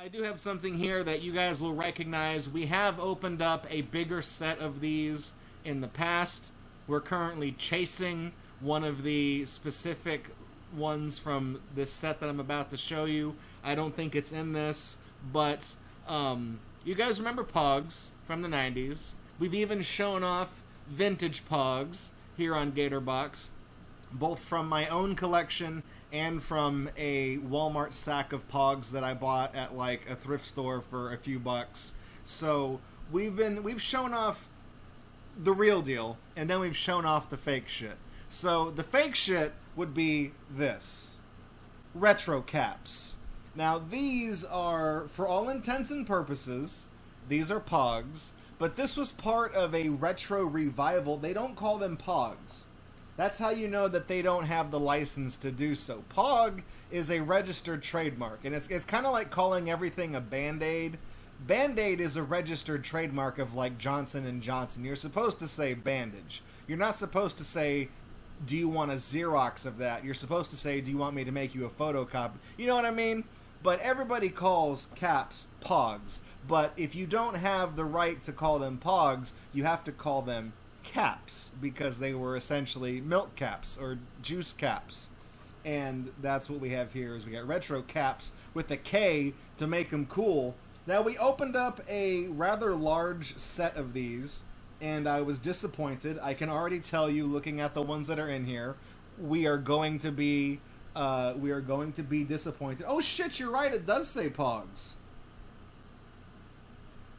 I do have something here that you guys will recognize. We have opened up a bigger set of these in the past. We're currently chasing one of the specific ones from this set that I'm about to show you. I don't think it's in this, but you guys remember Pogs from the 90s. We've even shown off vintage Pogs here on GatorBox, both from my own collection and from a Walmart sack of Pogs that I bought at like a thrift store for a few bucks. So we've shown off the real deal, and then we've shown off the fake shit. So the fake shit would be this. Retro Kaps. Now these are, for all intents and purposes, these are Pogs, but this was part of a retro revival. They don't call them Pogs. That's how you know that they don't have the license to do so. Pog is a registered trademark, and it's kind of like calling everything a Band-Aid. Band-Aid is a registered trademark of like Johnson & Johnson. You're supposed to say bandage. You're not supposed to say, do you want a Xerox of that? You're supposed to say, do you want me to make you a photocopy? You know what I mean? But everybody calls caps Pogs. But if you don't have the right to call them Pogs, you have to call them caps, because they were essentially milk caps or juice caps. And that's what we have here, is we got Retro Kaps with a K to make them cool. Now, we opened up a rather large set of these, and I was disappointed. I can already tell you, looking at the ones that are in here, we are going to be disappointed. Oh shit, you're right, it does say Pogs.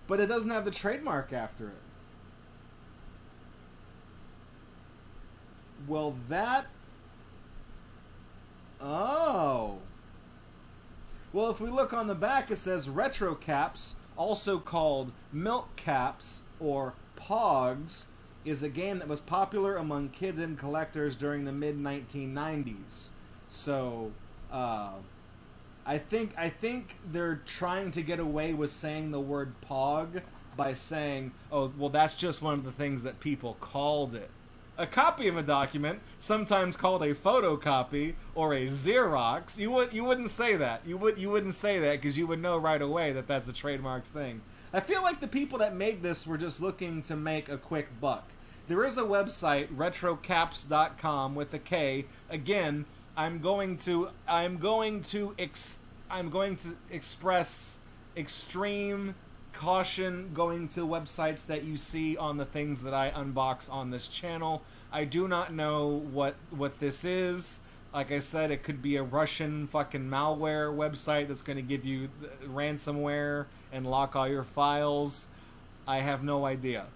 But it doesn't have the trademark after it. Well, that... Oh. Well, if we look on the back, it says Retro Kaps, also called Milk Caps or Pogs, is a game that was popular among kids and collectors during the mid-1990s. So, I think they're trying to get away with saying the word Pog by saying, oh, well, that's just one of the things that people called it. A copy of a document, sometimes called a photocopy or a Xerox, you wouldn't say that. You wouldn't say that because you would know right away that that's a trademarked thing. I feel like the people that made this were just looking to make a quick buck. There is a website, retrokaps.com with a K. Again, I'm going to express extreme caution going to websites that you see on the things that I unbox on this channel. I do not know what this is. Like I said, it could be a Russian fucking malware website that's going to give you ransomware and lock all your files. I have no idea.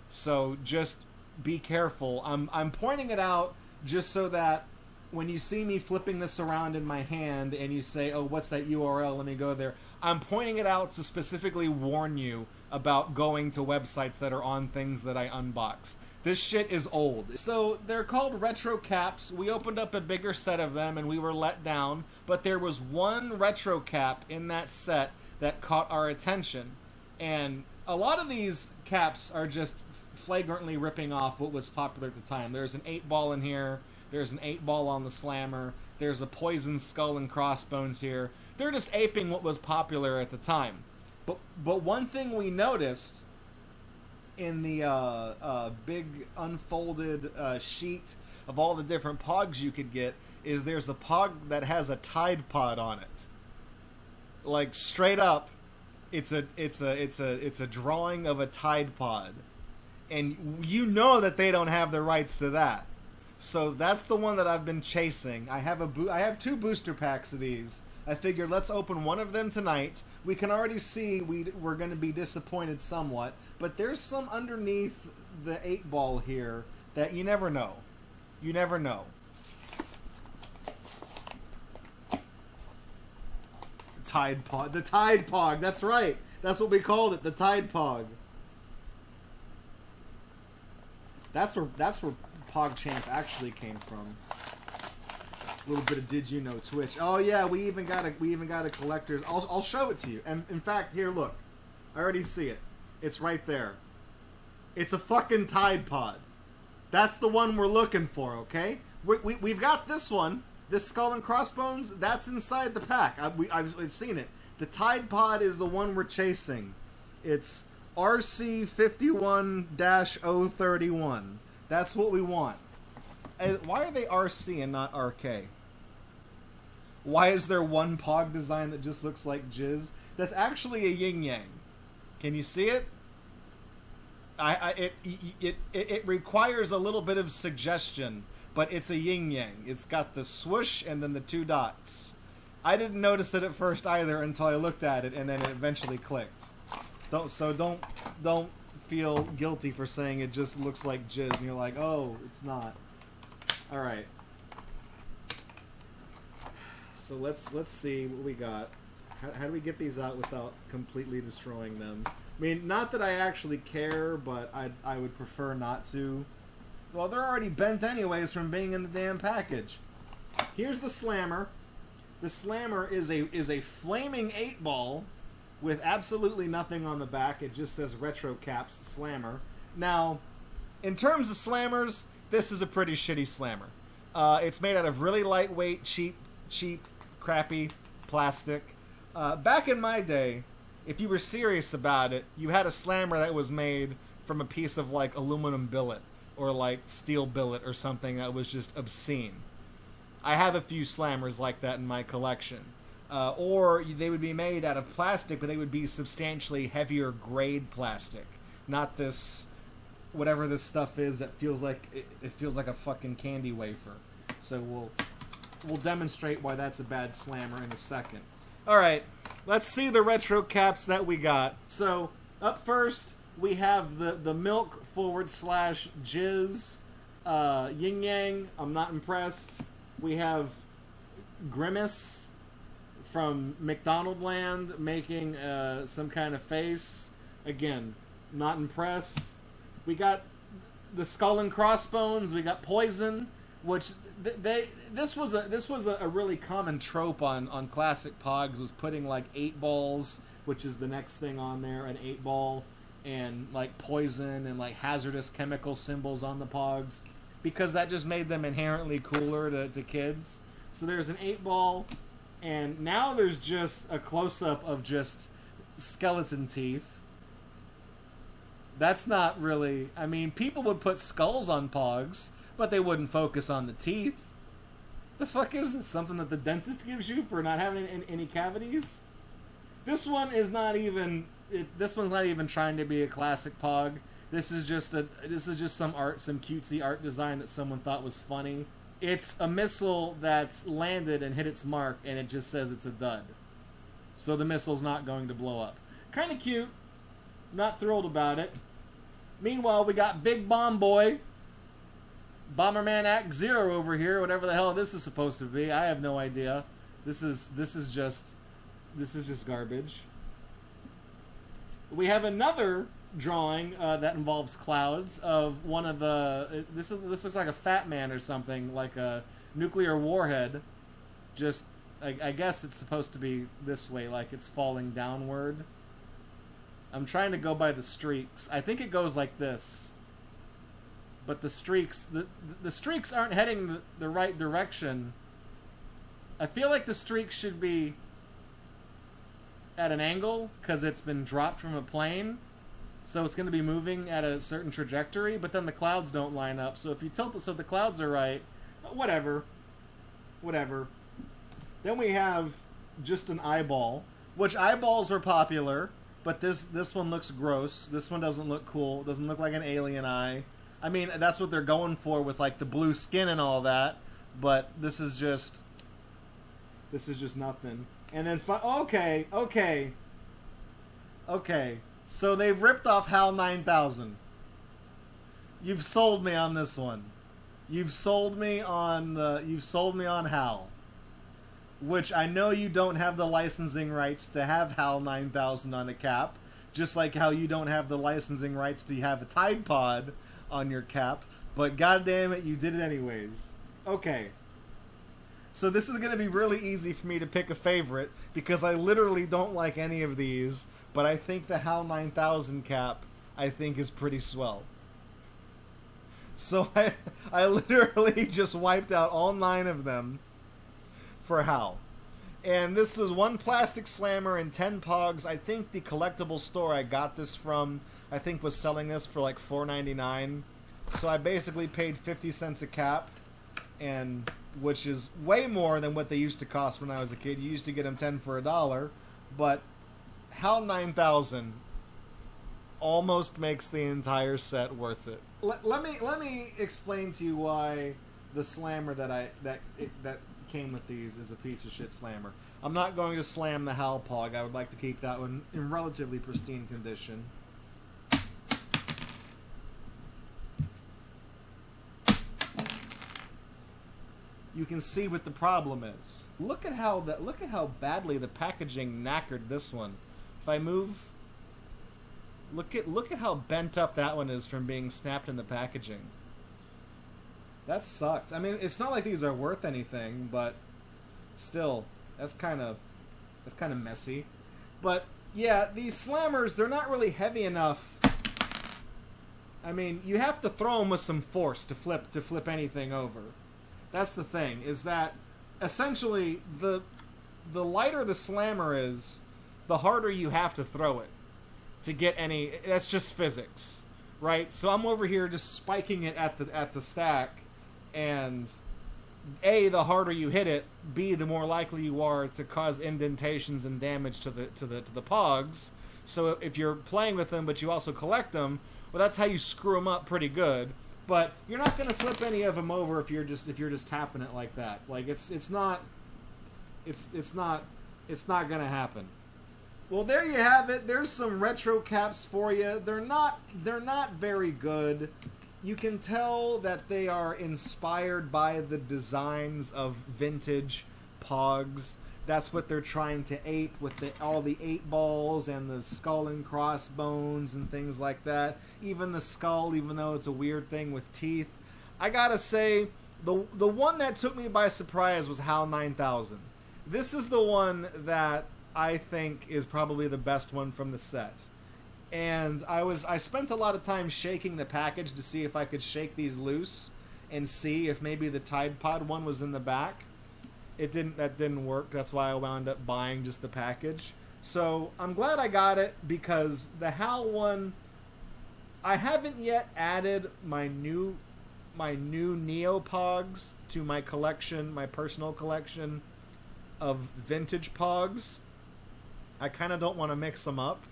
So just be careful. I'm pointing it out just so that when you see me flipping this around in my hand and you say, oh, what's that URL? Let me go there. I'm pointing it out to specifically warn you about going to websites that are on things that I unbox. This shit is old. So they're called Retro Kaps. We opened up a bigger set of them and we were let down, but there was one Retro Kap in that set that caught our attention. And a lot of these caps are just flagrantly ripping off what was popular at the time. There's an 8-ball in here. There's an 8-ball on the Slammer. There's a Poison Skull and Crossbones here. They're just aping what was popular at the time. But one thing we noticed in the big unfolded sheet of all the different Pogs you could get is there's a Pog that has a Tide Pod on it. Like straight up, it's a drawing of a Tide Pod, and you know that they don't have the rights to that. So that's the one that I've been chasing. I have 2 booster packs of these. I figured let's open one of them tonight. We can already see we're going to be disappointed somewhat, but there's some underneath the 8-ball here that you never know. You never know. Tide Pod. The Tide Pog. That's right. That's what we called it. The Tide Pog. That's where PogChamp actually came from. A little bit of did you know Twitch. Oh yeah, we even got a collector's. I'll show it to you. And in fact, here, look. I already see it. It's right there. It's a fucking Tide Pod. That's the one we're looking for, okay? We've got this one. This Skull and Crossbones, that's inside the pack. I've seen it. The Tide Pod is the one we're chasing. It's RC51-031. That's what we want. Why are they RC and not RK? Why is there one Pog design that just looks like jizz? That's actually a yin-yang. Can you see it? It requires a little bit of suggestion, but it's a yin-yang. It's got the swoosh and then the two dots. I didn't notice it at first either until I looked at it, and then it eventually clicked. Don't feel guilty for saying it just looks like jizz, and you're like, oh, it's not. All right. So let's see what we got. How do we get these out without completely destroying them? I mean, not that I actually care, but I would prefer not to. Well, they're already bent anyways from being in the damn package. Here's the slammer. The slammer is a flaming 8-ball with absolutely nothing on the back. It just says Retro Kaps Slammer. Now, in terms of slammers, this is a pretty shitty slammer. It's made out of really lightweight, cheap, crappy plastic. Back in my day, if you were serious about it, you had a slammer that was made from a piece of like aluminum billet or like steel billet or something that was just obscene. I have a few slammers like that in my collection. Or they would be made out of plastic, but they would be substantially heavier grade plastic. Not this, whatever this stuff is that feels like, it feels like a fucking candy wafer. So we'll demonstrate why that's a bad slammer in a second. Alright, let's see the Retro Kaps that we got. So, up first, we have the milk / jizz yin yang. I'm not impressed. We have Grimace from McDonald Land making some kind of face. Again, not impressed. We got the Skull and Crossbones. We got Poison, which this was a really common trope on classic Pogs, was putting like 8 balls, which is the next thing on there, an 8-ball, and like poison and like hazardous chemical symbols on the Pogs, because that just made them inherently cooler to kids. So there's an 8-ball, and now there's just a close-up of just skeleton teeth. That's not really... I mean, people would put skulls on Pogs, but they wouldn't focus on the teeth. The fuck is this? Something that the dentist gives you for not having any cavities? This one is not even... this one's not even trying to be a classic Pog. This is just some cutesy art design that someone thought was funny. It's a missile that's landed and hit its mark, and it just says it's a dud. So the missile's not going to blow up. Kind of cute. Not thrilled about it. Meanwhile, we got Big Bomb Boy, Bomberman Act Zero over here, whatever the hell this is supposed to be. I have no idea. This is just garbage. We have another drawing that involves clouds of one of the... This looks like a Fat Man or something, like a nuclear warhead. Just, I guess it's supposed to be this way, like it's falling downward. I'm trying to go by the streaks. I think it goes like this. But the streaks... The streaks aren't heading the right direction. I feel like the streaks should be at an angle, because it's been dropped from a plane. So it's going to be moving at a certain trajectory, but then the clouds don't line up. So if you tilt it so the clouds are right, whatever. Whatever. Then we have just an eyeball, which eyeballs are popular, but this one looks gross. This one doesn't look cool. It doesn't look like an alien eye. I mean, that's what they're going for with like the blue skin and all that, but this is just nothing. And then okay. So they've ripped off HAL 9000. You've sold me on this one. You've sold me on HAL. Which I know you don't have the licensing rights to have HAL 9000 on a cap, just like how you don't have the licensing rights to have a Tide Pod on your cap, but goddamn it, you did it anyways. Okay. So this is going to be really easy for me to pick a favorite, because I literally don't like any of these, but I think the HAL 9000 cap, I think, is pretty swell. So I literally just wiped out all 9 of them for HAL. And this is one plastic slammer and 10 pogs. I think the collectible store I got this from, I think, was selling this for like $4.99. So I basically paid 50 cents a cap, and which is way more than what they used to cost when I was a kid. You used to get them 10 for $1, but HAL 9000 almost makes the entire set worth it. Let me explain to you why the slammer that came with these is a piece of shit slammer. I'm not going to slam the HAL Pog. I would like to keep that one in relatively pristine condition. You can see what the problem is. Look at how badly the packaging knackered this one. If I move, look at how bent up that one is from being snapped in the packaging. That sucks. I mean, it's not like these are worth anything, but still, that's kind of messy. But yeah, these slammers, they're not really heavy enough. I mean, you have to throw them with some force to flip anything over. That's the thing, is that essentially the lighter the slammer is, the harder you have to throw it to get any. That's just physics, right? So I'm over here just spiking it at the stack, and A, the harder you hit it, B, the more likely you are to cause indentations and damage to the pogs. So if you're playing with them but you also collect them, well, that's how you screw them up pretty good. But you're not going to flip any of them over if you're just tapping it like that. Like it's not going to happen. Well, there you have it. There's some retro caps for you. They're not very good. You can tell that they are inspired by the designs of vintage pogs. That's what they're trying to ape with all the 8 balls and the skull and crossbones and things like that. Even the skull, even though it's a weird thing with teeth. I gotta say, the one that took me by surprise was HAL 9000. This is the one that I think is probably the best one from the set. And I spent a lot of time shaking the package to see if I could shake these loose and see if maybe the Tide Pod one was in the back. That didn't work. That's why I wound up buying just the package. So I'm glad I got it, because the HAL one, I haven't yet added my new Neopogs to my collection, my personal collection of vintage Pogs. I kind of don't want to mix them up.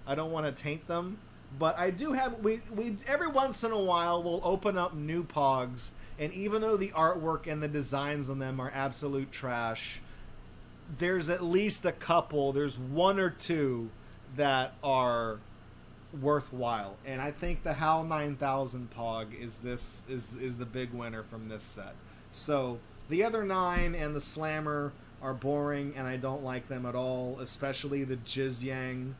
I don't want to taint them. But I do have, we every once in a while we'll open up new Pogs, and even though the artwork and the designs on them are absolute trash, there's at least a couple, there's 1 or 2 that are worthwhile. And I think the HAL 9000 Pog is the big winner from this set. So the other 9 and the Slammer are boring, and I don't like them at all, especially the Jizz Yang.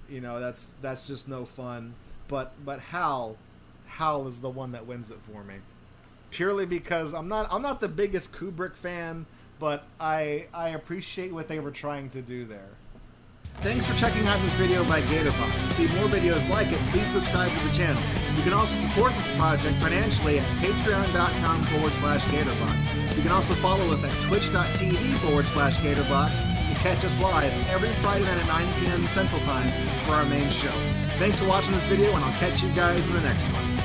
You know, that's just no fun. But HAL is the one that wins it for me. Purely because I'm not the biggest Kubrick fan, but I appreciate what they were trying to do there. Thanks for checking out this video by Gatorbox. To see more videos like it, please subscribe to the channel. You can also support this project financially at patreon.com/Gatorbox. You can also follow us at twitch.tv/Gatorbox to catch us live every Friday night at 9 p.m. Central Time for our main show. Thanks for watching this video, and I'll catch you guys in the next one.